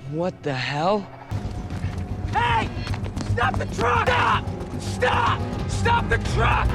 What the hell? Hey! Stop the truck! Stop! Stop! Stop the truck!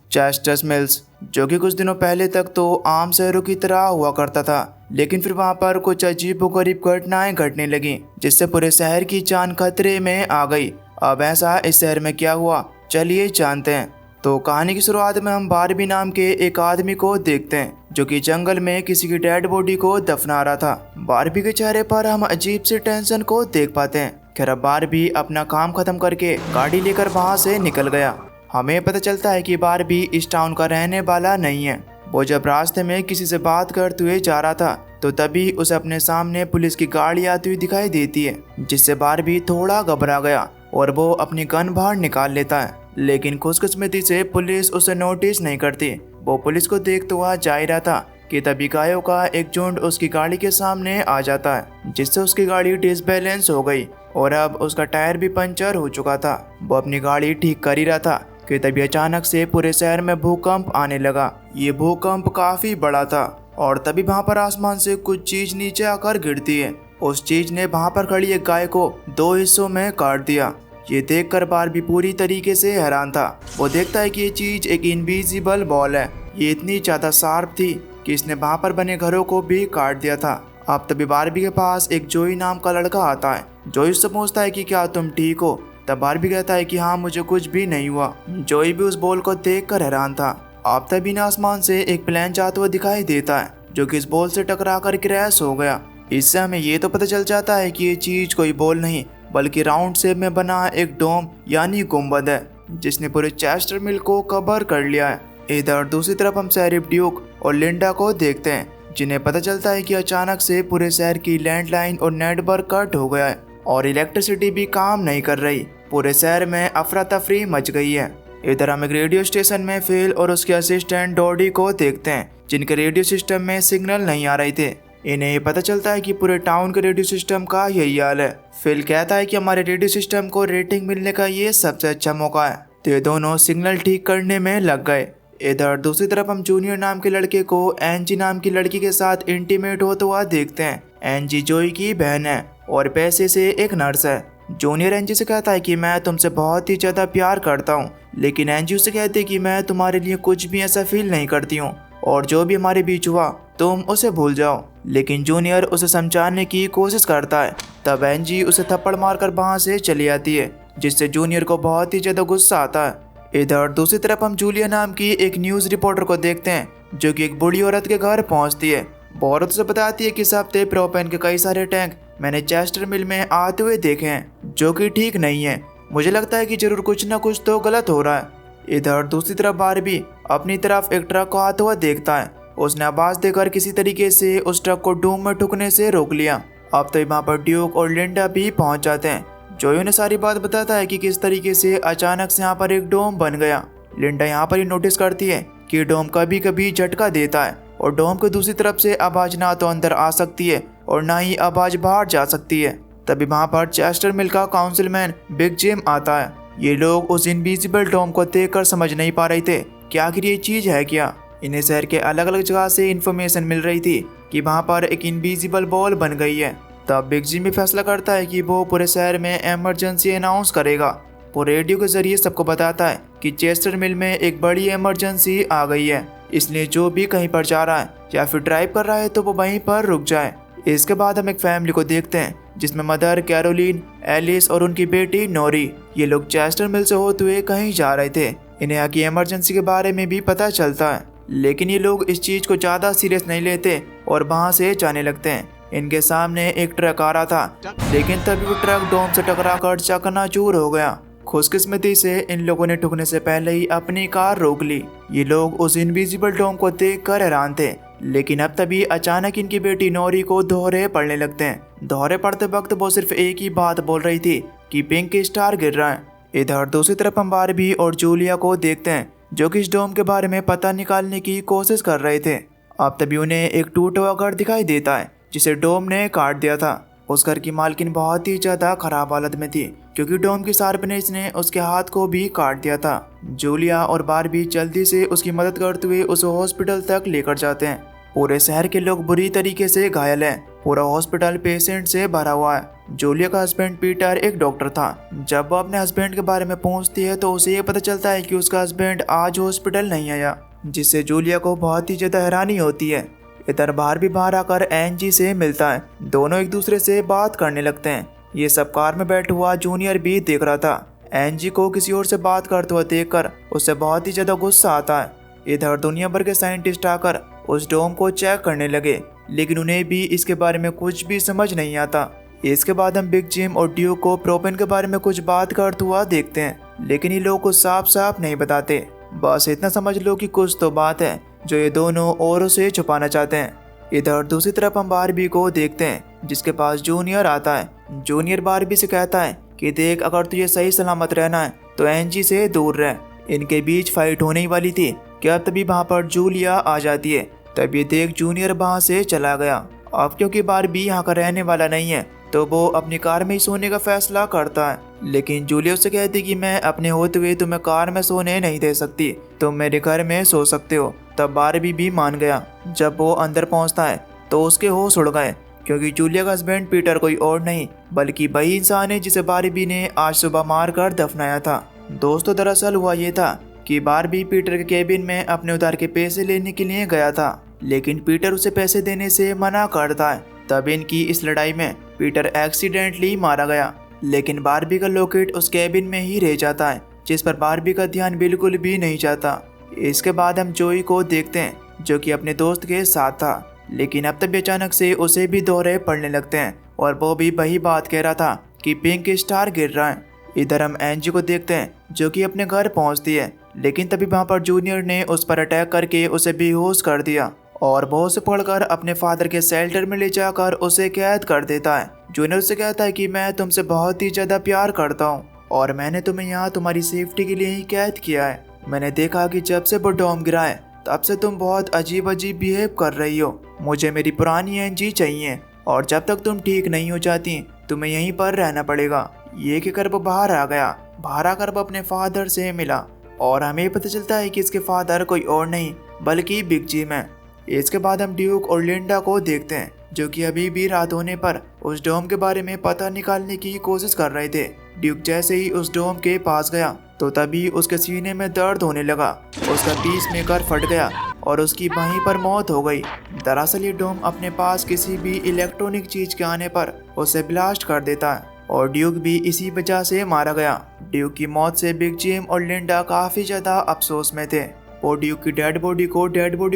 Chester's Mills, जो कि कुछ दिनों पहले तक तो आम शहरों की तरह हुआ करता था, लेकिन फिर वहाँ पर कुछ अजीबोगरीब घटनाएं घटने लगी जिससे पूरे शहर की जान खतरे में आ गई। अब ऐसा इस शहर में क्या हुआ, चलिए जानते हैं। तो कहानी की शुरुआत में हम बारबी नाम के एक आदमी को देखते हैं जो कि जंगल में किसी की डेड बॉडी को दफना रहा था। बारबी के चेहरे पर हम अजीब सी टेंशन को देख पाते हैं। खैर अब बारबी अपना काम खत्म करके गाड़ी लेकर वहाँ से निकल गया। हमें पता चलता है कि बारबी इस टाउन का रहने वाला नहीं है। वो जब रास्ते में किसी से बात करते हुए जा रहा था तो तभी उसे अपने सामने पुलिस की गाड़ी आती हुई दिखाई देती है, जिससे बारबी थोड़ा घबरा गया और वो अपनी गन बाहर निकाल लेता है। लेकिन खुशकिस्मती से पुलिस उसे नोटिस नहीं करती। वो पुलिस को देखते हुआ जा ही रहा था कि तभी गायों का एक झुंड उसकी गाड़ी के सामने आ जाता है, जिससे उसकी गाड़ी डिसबैलेंस हो गई और अब उसका टायर भी पंचर हो चुका था। वो अपनी गाड़ी ठीक कर ही रहा था कि तभी अचानक से पूरे शहर में भूकंप आने लगा। ये भूकंप काफी बड़ा था और तभी वहाँ पर आसमान से कुछ चीज नीचे आकर गिरती है। उस चीज ने वहाँ पर खड़ी एक गाय को दो हिस्सों में काट दिया। ये देखकर बारबी पूरी तरीके से हैरान था। वो देखता है कि ये चीज एक इनविजिबल बॉल है। ये इतनी ज्यादा शार्प थी कि इसने वहाँ पर बने घरों को भी काट दिया था। अब तभी बारबी के पास एक जोई नाम का लड़का आता है। जोई उससे पूछता है कि क्या तुम ठीक हो? तब बारबी कहता है कि हाँ, मुझे कुछ भी नहीं हुआ। जोई भी उस बॉल को देखकर हैरान था। अब तभी आसमान से एक प्लेन जाता हुआ दिखाई देता है जो कि इस बॉल से टकरा कर क्रैश हो गया। इससे हमें ये तो पता चल जाता है कि ये चीज कोई बॉल नहीं बल्कि राउंड शेप में बना एक डोम यानी गुंबद है, जिसने पूरे चेस्टर मिल को कवर कर लिया है। इधर दूसरी तरफ हम शेरिफ ड्यूक और लिंडा को देखते हैं, जिन्हें पता चलता है कि अचानक से पूरे शहर की लैंडलाइन और नेटवर्क कट हो गया है और इलेक्ट्रिसिटी भी काम नहीं कर रही। पूरे शहर में अफरा तफरी मच गई है। इधर हम एक रेडियो स्टेशन में फिल और उसके असिस्टेंट डॉडी को देखते हैं, जिनके रेडियो सिस्टम में सिग्नल नहीं आ रहे थे। इन्हें ये पता चलता है कि पूरे टाउन के रेडियो सिस्टम का यही हाल है। फिल कहता है कि हमारे रेडियो सिस्टम को रेटिंग मिलने का ये सबसे अच्छा मौका है। तो ये दोनों सिग्नल ठीक करने में लग गए। इधर दूसरी तरफ हम जूनियर नाम के लड़के को एंजी नाम की लड़की के साथ इंटीमेट होता हुआ देखते हैं। एंजी जोई की बहन है और पैसे से एक नर्स है। जूनियर एंजी से कहता है कि मैं तुमसे बहुत ही ज़्यादा प्यार करता हूँ, लेकिन एंजी उससे कहती है कि मैं तुम्हारे लिए कुछ भी ऐसा फील नहीं करती हूँ और जो भी हमारे बीच हुआ तुम उसे भूल जाओ। लेकिन जूनियर उसे समझाने की कोशिश करता है। तब एंजी उसे थप्पड़ मारकर वहाँ से चली आती है, जिससे जूनियर को बहुत ही ज़्यादा गुस्सा आता है। इधर दूसरी तरफ हम जूलिया नाम की एक न्यूज़ रिपोर्टर को देखते हैं, जो कि एक बूढ़ी औरत के घर पहुँचती है। वो औरत उसे बताती है कि इस हफ्ते प्रोपेन के कई सारे टैंक मैंने चेस्टर मिल में आते हुए देखे हैं, जो कि ठीक नहीं है। मुझे लगता है कि जरूर कुछ ना कुछ तो गलत हो रहा है। इधर दूसरी तरफ बारबी अपनी तरफ एक ट्रक को आते हुए देखता है। उसने आवाज देकर किसी तरीके से उस ट्रक को डूम में ठुकने से रोक लिया। अब तो वहाँ पर ड्यूक और लिंडा भी पहुँच जाते हैं, जो उन्हें सारी बात बताता है कि किस तरीके से अचानक से यहाँ पर एक डोम बन गया। लिंडा यहाँ पर ही नोटिस करती है कि डोम कभी कभी झटका देता है और डोम के दूसरी तरफ से आवाज ना तो अंदर आ सकती है और ना ही आवाज बाहर जा सकती है। तभी वहाँ पर चेस्टर मिल का काउंसिलमैन बिग जिम आता है। ये लोग उस इनविजिबल डोम को देखकर समझ नहीं पा रहे थे कि आखिर ये चीज है क्या। इन्हें शहर के अलग अलग जगह से इन्फॉर्मेशन मिल रही थी कि वहाँ पर एक इनविजिबल बॉल बन गई है। तब बिग जिम भी फैसला करता है कि वो पूरे शहर में इमरजेंसी अनाउंस करेगा। वो रेडियो के जरिए सबको बताता है कि चेस्टर मिल में एक बड़ी इमरजेंसी आ गई है, इसलिए जो भी कहीं पर जा रहा है या फिर ड्राइव कर रहा है तो वो वहीं पर रुक जाए। इसके बाद हम एक फैमिली को देखते हैं, जिसमें मदर कैरोलिन, एलिस और उनकी बेटी नोरी, ये लोग चेस्टर मिल से होते हुए कहीं जा रहे थे। इन्हें यहाँ की इमरजेंसी के बारे में भी पता चलता है, लेकिन ये लोग इस चीज को ज्यादा सीरियस नहीं लेते और वहाँ से जाने लगते हैं। इनके सामने एक ट्रक आ रहा था, लेकिन तभी वो ट्रक डोम से टकरा कर चकनाचूर हो गया। खुशकिस्मती से इन लोगों ने ठुकने से पहले ही अपनी कार रोक ली। ये लोग उस इनविजिबल डोम को देखकर हैरान थे, लेकिन अब तभी अचानक इनकी बेटी नोरी को दोहरे पड़ने लगते हैं। दोहरे पड़ते वक्त वो सिर्फ एक ही बात बोल रही थी कि पिंक स्टार गिर रहा है। इधर दूसरी तरफ हम बारबी और जूलिया को देखते हैं, जो कि इस डोम के बारे में पता निकालने की कोशिश कर रहे थे। अब तभी उन्हें एक टूटा हुआ घर दिखाई देता है, जिसे डोम ने काट दिया था। उस घर की मालकिन बहुत ही ज्यादा खराब हालत में थी क्योंकि डोम की शार्पनेस ने उसके हाथ को भी काट दिया था। जूलिया और बारबी जल्दी से उसकी मदद करते हुए उसे हॉस्पिटल तक लेकर जाते हैं। पूरे शहर के लोग बुरी तरीके से घायल हैं। पूरा हॉस्पिटल पेशेंट से भरा हुआ है। जूलिया का हस्बैंड पीटर एक डॉक्टर था। जब वो अपने हस्बैंड के बारे में पूछती है तो उसे ये पता चलता है कि उसका हस्बैंड आज हॉस्पिटल नहीं आया, जिससे जूलिया को बहुत ही ज्यादा हैरानी होती है। इधर बाहर भी बाहर आकर एंजी से मिलता है। दोनों एक दूसरे से बात करने लगते हैं। ये सब कार में बैठा हुआ जूनियर भी देख रहा था। एंजी को किसी और से बात करते हुए देखकर उससे बहुत ही ज्यादा गुस्सा आता है। इधर दुनिया भर के साइंटिस्ट आकर उस डोम को चेक करने लगे, लेकिन उन्हें भी इसके बारे में कुछ भी समझ नहीं आता। इसके बाद हम बिग जिम और ड्यूक को प्रोपेन के बारे में कुछ बात करते हुआ देखते हैं, लेकिन ये लोग कुछ साफ साफ नहीं बताते। बस इतना समझ लो कि कुछ तो बात है जो ये दोनों औरों से छुपाना चाहते हैं। इधर दूसरी तरफ हम बारबी को देखते हैं, जिसके पास जूनियर आता है। जूनियर बारबी से कहता है कि देख, अगर तुझे सही सलामत रहना है तो एंजी से दूर रह। इनके बीच फाइट होने ही वाली थी कि अब तभी वहाँ पर जूलिया आ जाती है। तब ये देख जूनियर वहाँ से चला गया। अब क्योंकि बारबी यहाँ का रहने वाला नहीं है तो वो अपनी कार में ही सोने का फैसला करता है, लेकिन जूलिया उससे कहती कि मैं अपने होते हुए तुम्हें कार में सोने नहीं दे सकती, तुम मेरे घर में सो सकते हो। तब बारबी भी मान गया। जब वो अंदर पहुंचता है तो उसके होश उड़ गए, क्योंकि जूलिया का हस्बैंड पीटर कोई और नहीं बल्कि वही इंसान है जिसे बारबी ने आज सुबह मारकर दफनाया था। दोस्तों, दरअसल हुआ ये था कि बारबी पीटर के केबिन में अपने उधार के पैसे लेने के लिए गया था, लेकिन पीटर उसे पैसे देने से मना करता है। तब इनकी इस लड़ाई में पीटर एक्सीडेंटली मारा गया, लेकिन बारबी का लॉकेट उस केबिन में ही रह जाता है, जिस पर बारबी का ध्यान बिल्कुल भी नहीं जाता। इसके बाद हम जोई को देखते हैं, जो कि अपने दोस्त के साथ था, लेकिन अब तब अचानक से उसे भी दौरे पड़ने लगते हैं और वो भी वही बात कह रहा था कि पिंक स्टार गिर रहा है। इधर हम एंजी को देखते हैं, जो कि अपने घर पहुंचती है, लेकिन तभी वहां पर जूनियर ने उस पर अटैक करके उसे बेहोश कर दिया और वो उसे पकड़कर अपने फादर के शेल्टर में ले जाकर उसे कैद कर देता है। जूनियर से कहता है कि मैं तुमसे बहुत ही ज्यादा प्यार करता हूँ और मैंने तुम्हें यहाँ तुम्हारी सेफ्टी के लिए ही कैद किया है। मैंने देखा कि जब से वो डोम गिरा है तब से तुम बहुत अजीब अजीब बिहेव कर रही हो। मुझे मेरी पुरानी एंजी चाहिए और जब तक तुम ठीक नहीं हो जाती तुम्हें यहीं पर रहना पड़ेगा। ये कहकर वो बाहर आ गया। बाहर आकर वो अपने फादर से मिला और हमें पता चलता है कि इसके फादर कोई और नहीं बल्कि बिग जिम है। इसके बाद हम ड्यूक और लिंडा को देखते हैं, जो कि अभी भी रात होने पर उस डोम के बारे में पता निकालने की कोशिश कर रहे थे। ड्यूक जैसे ही उस डोम के पास गया तो तभी उसके सीने में दर्द होने लगा। उसका पीस मेकर फट गया और उसकी वहीं पर मौत हो गई। दरअसल ये डोम अपने पास किसी भी इलेक्ट्रॉनिक चीज के आने पर उसे ब्लास्ट कर देता है और ड्यूक भी इसी वजह से मारा गया। ड्यूक की मौत से बिग जिम और लिंडा काफी ज्यादा अफसोस में थे। वो ड्यूक की डेड बॉडी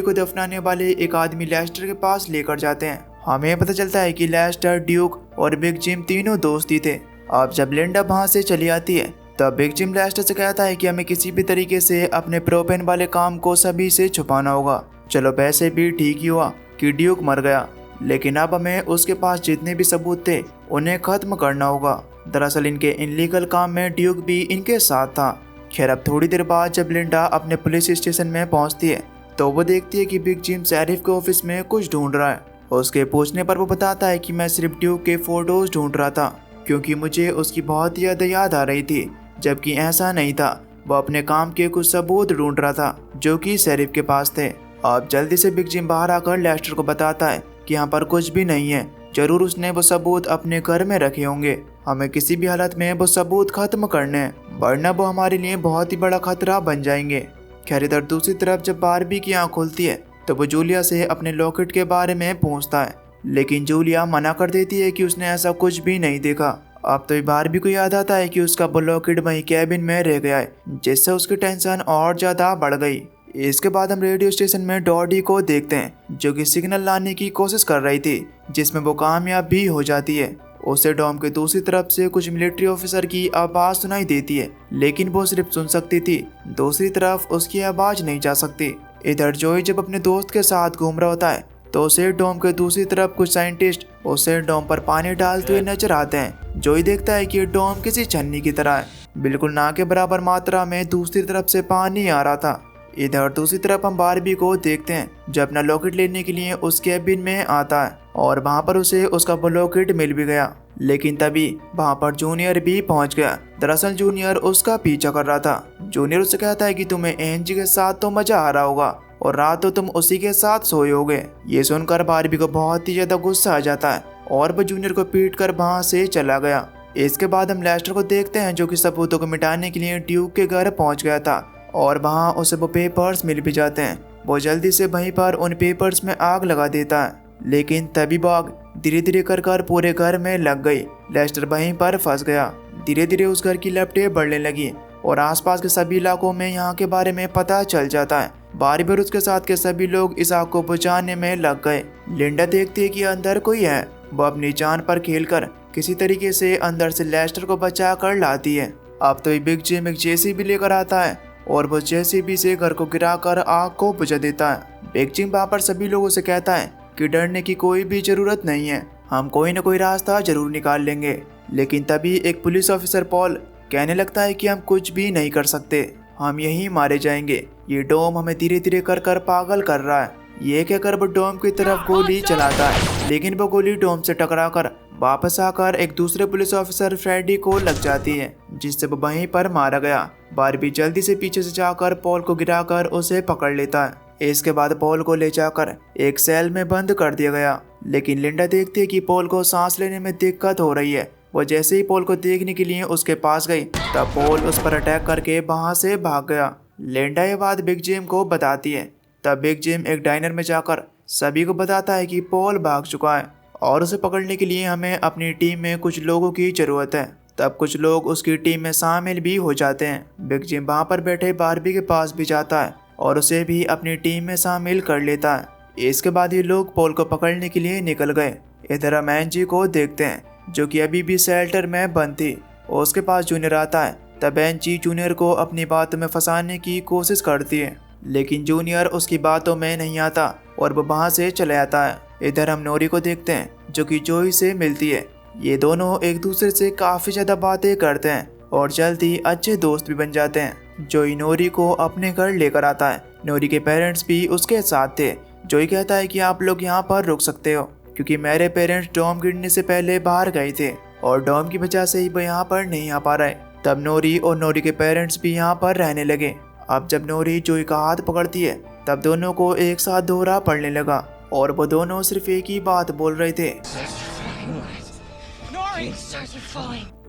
को दफनाने वाले एक आदमी लेस्टर के पास लेकर जाते हैं। हमें पता चलता है कि लेस्टर, ड्यूक और बिग जिम तीनों दोस्त ही थे। अब जब लिंडा वहाँ से चली आती है तब बिग जिम लेस्टर से कहता है कि हमें किसी भी तरीके से अपने प्रोपेन वाले काम को सभी से छुपाना होगा। चलो वैसे भी ठीक ही हुआ कि ड्यूक मर गया, लेकिन अब हमें उसके पास जितने भी सबूत थे उन्हें खत्म करना होगा। दरअसल इनके इनलीगल काम में ड्यूक भी इनके साथ था। खैर, अब थोड़ी देर बाद जब लिंडा अपने पुलिस स्टेशन में पहुंचती है तो वो देखती है कि बिग जिम शेरिफ के ऑफिस में कुछ ढूंढ रहा है। उसके पूछने पर वो बताता है कि मैं सिर्फ ड्यूक के फोटोज ढूंढ रहा था क्योंकि मुझे उसकी बहुत ज़्यादा याद आ रही थी, जबकि ऐसा नहीं था। वो अपने काम के कुछ सबूत ढूंढ रहा था जो कि शेरिफ के पास थे। अब जल्दी से बिग जिम बाहर आकर लेस्टर को बताता है कि यहाँ पर कुछ भी नहीं है, जरूर उसने वो सबूत अपने घर में रखे होंगे। हमें किसी भी हालत में वो सबूत खत्म करने हैं, वरना वो हमारे लिए बहुत ही बड़ा खतरा बन जाएंगे। खैर, इधर दूसरी तरफ जब बारबी की आँख खुलती है तो वो जूलिया से अपने लॉकेट के बारे में पूछता है, लेकिन जूलिया मना कर देती है कि उसने ऐसा कुछ भी नहीं देखा। अब तो बारबी को याद आता है कि उसका वो लॉकेट वहीं कैबिन में रह गया है, जिससे उसकी टेंशन और ज़्यादा बढ़ गई। इसके बाद हम रेडियो स्टेशन में डॉडी को देखते हैं, जो कि सिग्नल लाने की कोशिश कर रही थी, जिसमें वो कामयाब भी हो जाती है। उसे डोम के दूसरी तरफ से कुछ मिलिट्री ऑफिसर की आवाज़ सुनाई देती है, लेकिन वो सिर्फ सुन सकती थी, दूसरी तरफ उसकी आवाज़ नहीं जा सकती। इधर जोई जब अपने दोस्त के साथ घूम रहा होता है तो उसे डोम के दूसरी तरफ कुछ साइंटिस्ट उसे डोम पर पानी डालते हुए नजर आते हैं। जोई देखता है कि डोम किसी छन्नी की तरह है, बिल्कुल ना के बराबर मात्रा में दूसरी तरफ से पानी आ रहा था। इधर दूसरी तरफ हम बारबी को देखते हैं जो अपना लॉकेट लेने के लिए उस केबिन में आता है और वहाँ पर उसे उसका वो लॉकेट मिल भी गया। लेकिन तभी वहाँ पर जूनियर भी पहुँच गया। दरअसल जूनियर उसका पीछा कर रहा था। जूनियर उससे कहता है कि तुम्हें एंजी के साथ तो मजा आ रहा होगा और रात तो तुम उसी के साथ सोए होगे। ये सुनकर बारबी को बहुत ही ज्यादा गुस्सा आ जाता है और वो जूनियर को पीट कर वहाँ से चला गया। इसके बाद हम लेस्टर को देखते हैं जो कि सबूतों को मिटाने के लिए ड्यूक के घर पहुँच गया था और वहाँ उसे वो पेपर्स मिल भी जाते हैं। वो जल्दी से वहीं पर उन पेपर्स में आग लगा देता है, लेकिन तभी वो आग धीरे धीरे कर पूरे घर में लग गई। लेस्टर वहीं पर फंस गया। धीरे धीरे उस घर की लपटें बढ़ने लगी और आसपास के सभी इलाकों में यहाँ के बारे में पता चल जाता है। बारबी और उसके साथ के सभी लोग इस आग को बुझाने में लग गए। लिंडा देखती है कि अंदर कोई है। वो अपनी जान पर खेलकर किसी तरीके से अंदर से लेस्टर को बचा कर लाती है। अब तो बिग जिम एक जेसीबी लेकर आता है और वो जेसीबी से घर को गिराकर आग को बुझा देता है। बिग जिम वहाँ पर सभी लोगों से कहता है कि डरने की कोई भी जरूरत नहीं है, हम कोई न कोई रास्ता जरूर निकाल लेंगे। लेकिन तभी एक पुलिस ऑफिसर पॉल कहने लगता है कि हम कुछ भी नहीं कर सकते, हम यहीं मारे जाएंगे। ये डोम हमें धीरे धीरे कर पागल कर रहा है। ये कहकर वो डोम की तरफ गोली चलाता है, लेकिन वो गोली डोम से टकराकर वापस आकर एक दूसरे पुलिस ऑफिसर फ्रेडी को लग जाती है, जिससे वो वहीं पर मारा गया। बारबी जल्दी से पीछे से जाकर पॉल को गिराकर उसे पकड़ लेता है। इसके बाद पॉल को ले जाकर एक सेल में बंद कर दिया गया। लेकिन लिंडा देखती है कि पॉल को सांस लेने में दिक्कत हो रही है। वो जैसे ही पॉल को देखने के लिए उसके पास गई तब पॉल उस पर अटैक करके वहां से भाग गया। लिंडा ये बात बिग जिम को बताती है। तब बिग जिम एक डाइनर में जाकर सभी को बताता है कि पॉल भाग चुका है और उसे पकड़ने के लिए हमें अपनी टीम में कुछ लोगों की जरूरत है। तब कुछ लोग उसकी टीम में शामिल भी हो जाते हैं। बिग जिम वहाँ पर बैठे बारबी के पास भी जाता है और उसे भी अपनी टीम में शामिल कर लेता है। इसके बाद ये लोग पॉल को पकड़ने के लिए निकल गए। इधर हम एंजी को देखते हैं जो कि अभी भी शेल्टर में बंद थी और उसके पास जूनियर आता है। तब एंजी जूनियर को अपनी बातों में फंसाने की कोशिश करती है, लेकिन जूनियर उसकी बातों में नहीं आता और वो वहाँ से चले जाता है। इधर हम नोरी को देखते हैं जो कि जोई से मिलती है। ये दोनों एक दूसरे से काफ़ी ज़्यादा बातें करते हैं और जल्द ही अच्छे दोस्त भी बन जाते हैं। जोई नोरी को अपने घर लेकर आता है। नोरी के पेरेंट्स भी उसके साथ थे। जोई कहता है कि आप लोग यहाँ पर रुक सकते हो क्योंकि मेरे पेरेंट्स डॉम गिरने से पहले बाहर गए थे और डॉम की वजह से ही वो यहाँ पर नहीं आ पा रहे। तब नोरी और नोरी के पेरेंट्स भी यहाँ पर रहने लगे। अब जब नोरी जोई का हाथ पकड़ती है तब दोनों को एक साथ दोहरा पड़ने लगा और वो दोनों सिर्फ एक ही बात बोल रहे थे।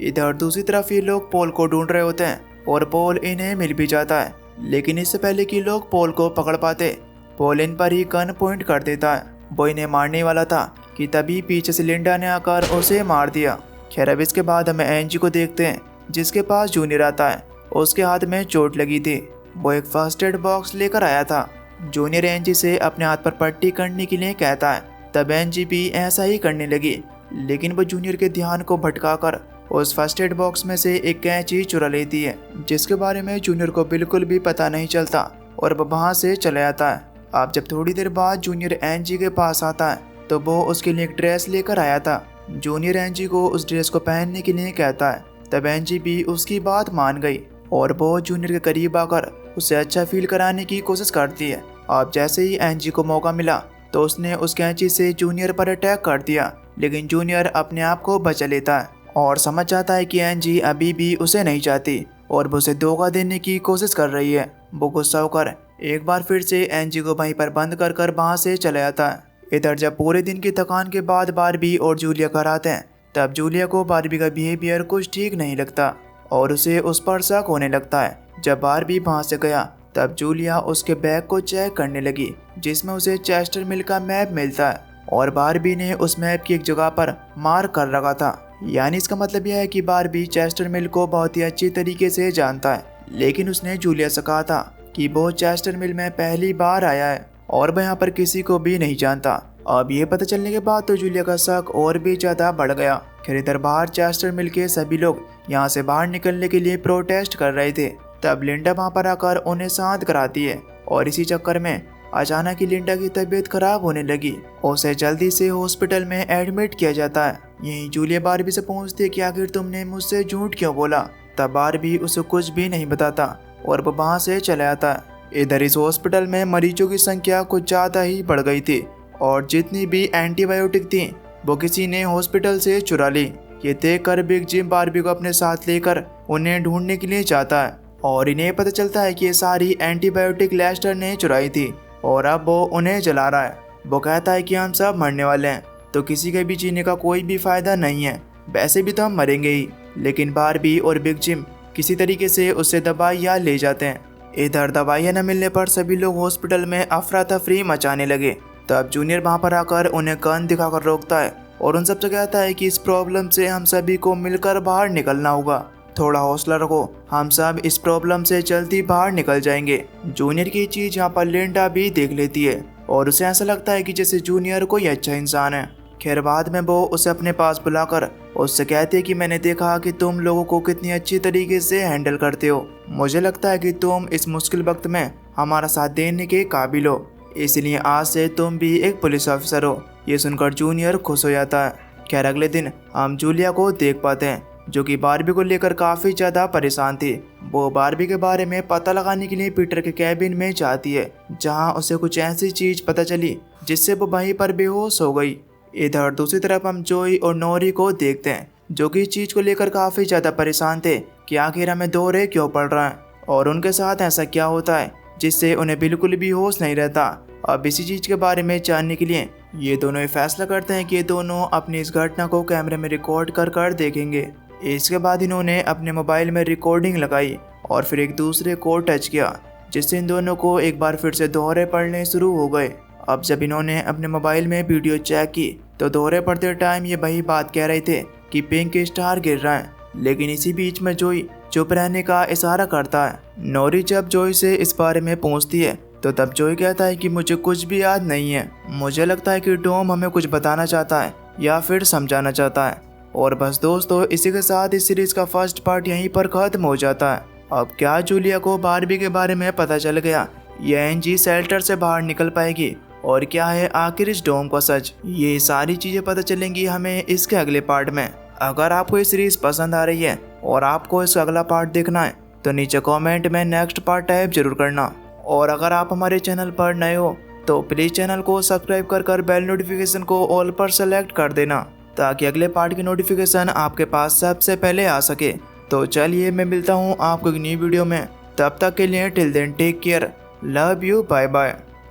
इधर दूसरी तरफ ये लोग पॉल को ढूंढ रहे होते हैं और पॉल इन्हें मिल भी जाता है, लेकिन इससे पहले कि लोग पॉल को पकड़ पाते पॉल इन पर ही गन पॉइंट कर देता है। वो इन्हें मारने वाला था कि तभी पीछे से लिंडा ने आकर उसे मार दिया। खैर अब इसके बाद हमें एंजी को देखते हैं जिसके पास जूनियर आता है। उसके हाथ में चोट लगी थी। वो एक फर्स्ट एड बॉक्स लेकर आया था। जूनियर एंजी से अपने हाथ पर पट्टी करने के लिए कहता है। तब एंजी भी ऐसा ही करने लगी, लेकिन वो जूनियर के ध्यान को भटकाकर उस फर्स्ट एड बॉक्स में से एक कैंची चुरा लेती है, जिसके बारे में जूनियर को बिल्कुल भी पता नहीं चलता और वो वहाँ से चला जाता है। अब जब थोड़ी देर बाद जूनियर एंजी के पास आता है तो वो उसके लिए एक ड्रेस लेकर आया था। जूनियर एंजी को उस ड्रेस को पहनने के लिए कहता है। तब एंजी भी उसकी बात मान गई और वो जूनियर के करीब आकर उसे अच्छा फील कराने की कोशिश करती है। अब जैसे ही एंजी को मौका मिला तो उसने उस कैंची से जूनियर पर अटैक कर दिया, लेकिन जूनियर अपने आप को बचा लेता है और समझ जाता है कि एंजी अभी भी उसे नहीं चाहती और वो उसे धोखा देने की कोशिश कर रही है। वो गुस्सा होकर एक बार फिर से एंजी को वहीं पर बंद कर वहाँ से चला जाता है। इधर जब पूरे दिन की थकान के बाद बारबी और जूलिया घर आते हैं तब जूलिया को बारबी का बिहेवियर कुछ ठीक नहीं लगता और उसे उस पर शक होने लगता है। जब बारबी वहाँ से गया तब जूलिया उसके बैग को चेक करने लगी जिसमें उसे चेस्टर मिल का मैप मिलता है और बारबी ने उस मैप की एक जगह पर मार्क कर रखा था। यानी इसका मतलब यह है कि बारबी चेस्टर मिल को बहुत ही अच्छी तरीके से जानता है, लेकिन उसने जूलिया से कहा था कि वो चेस्टर मिल में पहली बार आया है और वह यहाँ पर किसी को भी नहीं जानता। अब ये पता चलने के बाद तो जूलिया का शक और भी ज़्यादा बढ़ गया। खैर इधर बाहर चेस्टर मिल के सभी लोग यहाँ से बाहर निकलने के लिए प्रोटेस्ट कर रहे थे। तब लिंडा वहाँ पर आकर उन्हें शांत कराती है और इसी चक्कर में अचानक ही लिंडा की तबीयत खराब होने लगी। उसे जल्दी से हॉस्पिटल में एडमिट किया जाता है। यहीं जूलिया बारबी से पूछती है कि आखिर तुमने मुझसे झूठ क्यों बोला। तब बारबी उसे कुछ भी नहीं बताता और वो वहाँ से चला जाता है। इधर इस हॉस्पिटल में मरीजों की संख्या कुछ ज़्यादा ही बढ़ गई थी और जितनी भी एंटीबायोटिक थी वो किसी ने हॉस्पिटल से चुरा ली। ये देखकर बिग जिम बारबी को अपने साथ लेकर उन्हें ढूंढने के लिए जाता है और इन्हें पता चलता है कि ये सारी एंटीबायोटिक लेस्टर ने चुराई थी और अब वो उन्हें जला रहा है। वो कहता है कि हम सब मरने वाले हैं तो किसी के भी जीने का कोई भी फायदा नहीं है, वैसे भी तो हम मरेंगे ही। लेकिन बारबी और बिग जिम किसी तरीके से उससे दवाइयाँ ले जाते हैं। इधर दवाइयाँ न मिलने पर सभी लोग हॉस्पिटल में अफरा तफरी मचाने लगे। तब जूनियर वहाँ पर आकर उन्हें गन दिखाकर रोकता है और उन सबसे कहता है कि इस प्रॉब्लम से हम सभी को मिलकर बाहर निकलना होगा, थोड़ा हौसला रखो, हम सब इस प्रॉब्लम से जल्दी बाहर निकल जाएंगे। जूनियर की चीज़ यहाँ पर लिंडा भी देख लेती है और उसे ऐसा लगता है कि जैसे जूनियर कोई अच्छा इंसान है। खैर बाद में वो उसे अपने पास बुलाकर उससे कहती है कि मैंने देखा कि तुम लोगों को कितनी अच्छी तरीके से हैंडल करते हो, मुझे लगता है कि तुम इस मुश्किल वक्त में हमारा साथ देने के काबिल हो, इसलिए आज से तुम भी एक पुलिस ऑफिसर हो। ये सुनकर जूनियर खुश हो जाता है। खैर अगले दिन हम जूलिया को देख पाते हैं जो कि बारबी को लेकर काफ़ी ज़्यादा परेशान थी। वो बारबी के बारे में पता लगाने के लिए पीटर के कैबिन में जाती है जहां उसे कुछ ऐसी चीज़ पता चली जिससे वो वहीं पर बेहोश हो गई। इधर दूसरी तरफ हम जोई और नोरी को देखते हैं जो कि इस चीज़ को लेकर काफ़ी ज़्यादा परेशान थे कि आखिर हमें दौरे क्यों पड़ रहा है और उनके साथ ऐसा क्या होता है जिससे उन्हें बिल्कुल भी होश नहीं रहता। अब इसी चीज़ के बारे में जानने के लिए ये दोनों ये फैसला करते हैं कि ये दोनों अपनी इस घटना को कैमरे में रिकॉर्ड कर देखेंगे। इसके बाद इन्होंने अपने मोबाइल में रिकॉर्डिंग लगाई और फिर एक दूसरे को टच किया जिससे इन दोनों को एक बार फिर से दोहरे पड़ने शुरू हो गए। अब जब इन्होंने अपने मोबाइल में वीडियो चेक की तो दोहरे पड़ते टाइम ये वही बात कह रहे थे कि पिंक स्टार गिर रहा है, लेकिन इसी बीच में जोई चुप रहने का इशारा करता है। नोरी जब जोई से इस बारे में पूछती है तो तब जोई कहता है कि मुझे कुछ भी याद नहीं है, मुझे लगता है कि टॉम हमें कुछ बताना चाहता है या फिर समझाना चाहता है। और बस दोस्तों इसी के साथ इस सीरीज का फर्स्ट पार्ट यहीं पर खत्म हो जाता है। अब क्या जूलिया को बारबी के बारे में पता चल गया, ये एनजी शेल्टर से बाहर निकल पाएगी और क्या है आखिर इस डोम का सच, ये सारी चीज़ें पता चलेंगी हमें इसके अगले पार्ट में। अगर आपको ये सीरीज पसंद आ रही है और आपको इसका अगला पार्ट देखना है तो नीचे कमेंट में नेक्स्ट पार्ट टाइप जरूर करना। और अगर आप हमारे चैनल पर नए हो तो प्लीज़ चैनल को सब्सक्राइब कर बेल नोटिफिकेशन को ऑल पर सेलेक्ट कर देना ताकि अगले पार्ट की नोटिफिकेशन आपके पास सबसे पहले आ सके। तो चलिए मैं मिलता हूँ आपको एक न्यू वीडियो में, तब तक के लिए till then take care, love you, bye bye.